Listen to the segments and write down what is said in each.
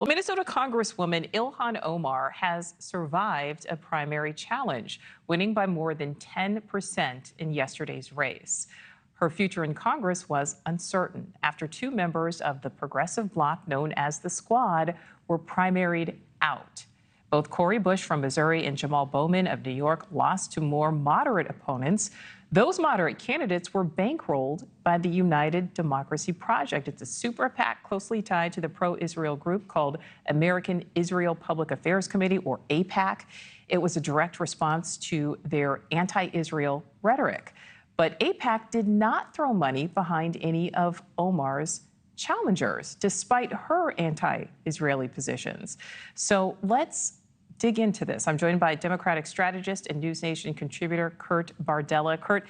Well, Minnesota Congresswoman Ilhan Omar has survived a primary challenge, winning by more than 10% in yesterday's race. Her future in Congress was uncertain after two members of the progressive bloc known as the Squad were primaried out. Both Cori Bush from Missouri and Jamal Bowman of New York lost to more moderate opponents. Those moderate candidates were bankrolled by the United Democracy Project. It's a super PAC closely tied to the pro-Israel group called American Israel Public Affairs Committee, or AIPAC. It was a direct response to their anti-Israel rhetoric. But AIPAC did not throw money behind any of Omar's challengers, despite her anti-Israeli positions. So let's dig into this. I'm joined by Democratic strategist and NewsNation contributor Kurt Bardella. Kurt,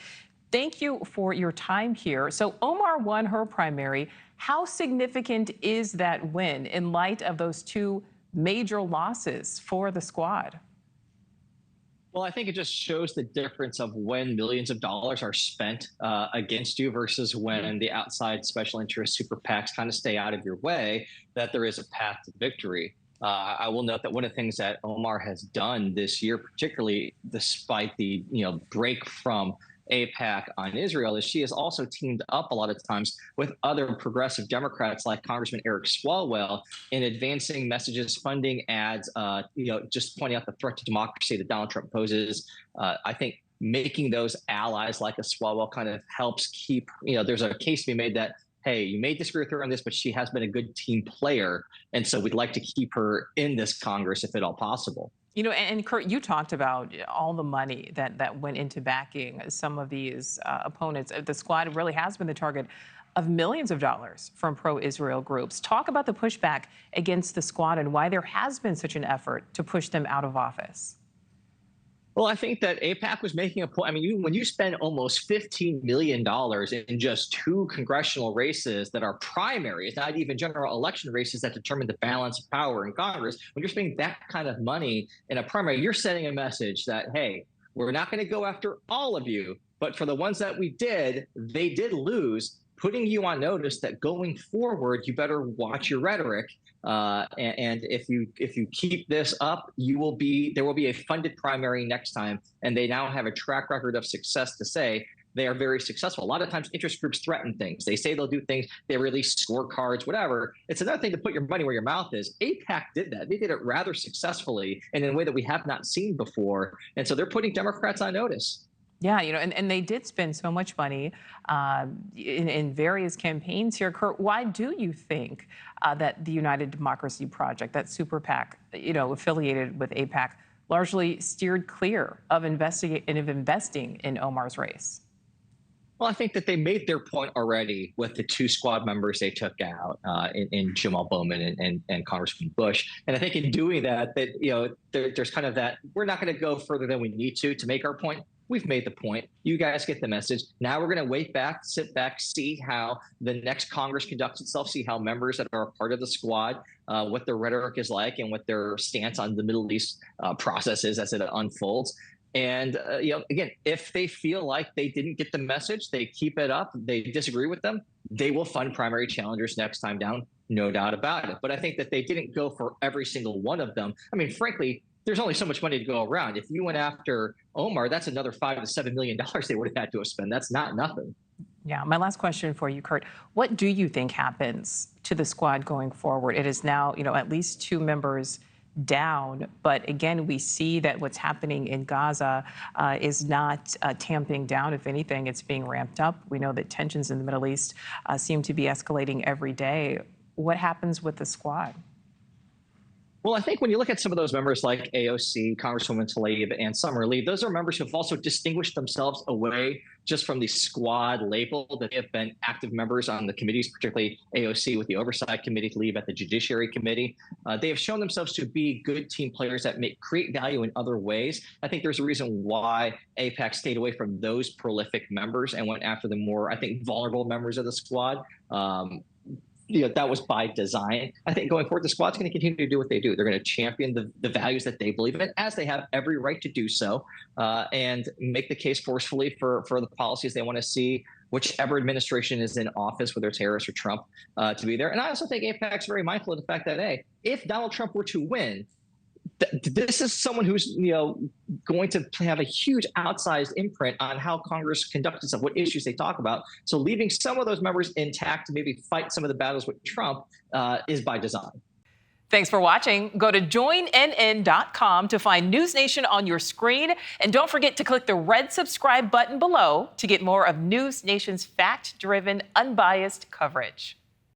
thank you for your time here. So Omar won her primary. How significant is that win in light of those two major losses for the Squad? Well, I think it just shows the difference of when millions of dollars are spent against you versus when the outside special interest super PACs kind of stay out of your way, that there is a path to victory. I will note that one of the things that Omar has done this year, particularly despite the break from AIPAC on Israel, is she has also teamed up a lot of times with other progressive Democrats like Congressman Eric Swalwell in advancing messages, funding ads, just pointing out the threat to democracy that Donald Trump poses. I think making those allies like a Swalwell kind of helps keep, there's a case to be made that, hey, you may disagree with her on this, but she has been a good team player. And so we'd like to keep her in this Congress if at all possible. And Kurt, you talked about all the money that went into backing some of these opponents. The Squad really has been the target of millions of dollars from pro-Israel groups. Talk about the pushback against the Squad and why there has been such an effort to push them out of office. Well, I think that AIPAC was making a point. I mean, when you spend almost $15 million in just two congressional races that are primaries, not even general election races that determine the balance of power in Congress, when you're spending that kind of money in a primary, you're sending a message that, hey, we're not going to go after all of you, but for the ones that we did, they did lose, putting you on notice that going forward, you better watch your rhetoric. And if you keep this up, there will be a funded primary next time. And they now have a track record of success to say they are very successful. A lot of times interest groups threaten things. They say they'll do things. They release scorecards, whatever. It's another thing to put your money where your mouth is. AIPAC did that. They did it rather successfully and in a way that we have not seen before. And so they're putting Democrats on notice. Yeah, and they did spend so much money in various campaigns here. Kurt, why do you think that the United Democracy Project, that super PAC, affiliated with AIPAC, largely steered clear of investing in Omar's race? Well, I think that they made their point already with the two Squad members they took out in Jamal Bowman and Congressman Bush. And I think in doing that, there's kind of that, we're not going to go further than we need to make our point. We've made the point. You guys get the message. Now we're going to sit back, see how the next Congress conducts itself, see how members that are a part of the Squad, what their rhetoric is like and what their stance on the Middle East process is as it unfolds. And, again, if they feel like they didn't get the message, they keep it up, they disagree with them, they will fund primary challengers next time down, no doubt about it. But I think that they didn't go for every single one of them. I mean, frankly, there's only so much money to go around. If you went after Omar, that's another $5 to $7 million they would have had to have spent. That's not nothing. Yeah, my last question for you, Kurt. What do you think happens to the Squad going forward? It is now, at least two members down. But again, we see that what's happening in Gaza is not tamping down. If anything, it's being ramped up. We know that tensions in the Middle East seem to be escalating every day. What happens with the Squad? Well, I think when you look at some of those members like AOC, Congresswoman Tlaib, and Summer Lee, those are members who have also distinguished themselves away just from the Squad label, that they have been active members on the committees, particularly AOC with the Oversight Committee, Tlaib at the Judiciary Committee. They have shown themselves to be good team players that create value in other ways. I think there's a reason why AIPAC stayed away from those prolific members and went after the more, I think, vulnerable members of the Squad. That was by design. I think going forward, the Squad's going to continue to do what they do. They're going to champion the values that they believe in, as they have every right to do so, and make the case forcefully for the policies they want to see whichever administration is in office, whether it's Harris or Trump, to be there. And I also think AIPAC's very mindful of the fact that, hey, if Donald Trump were to win, this is someone who's going to have a huge outsized imprint on how Congress conducts itself, what issues they talk about. So leaving some of those members intact to maybe fight some of the battles with Trump is by design. Thanks for watching. Go to joinnn.com to find News Nation on your screen. And don't forget to click the red subscribe button below to get more of News Nation's fact-driven, unbiased coverage.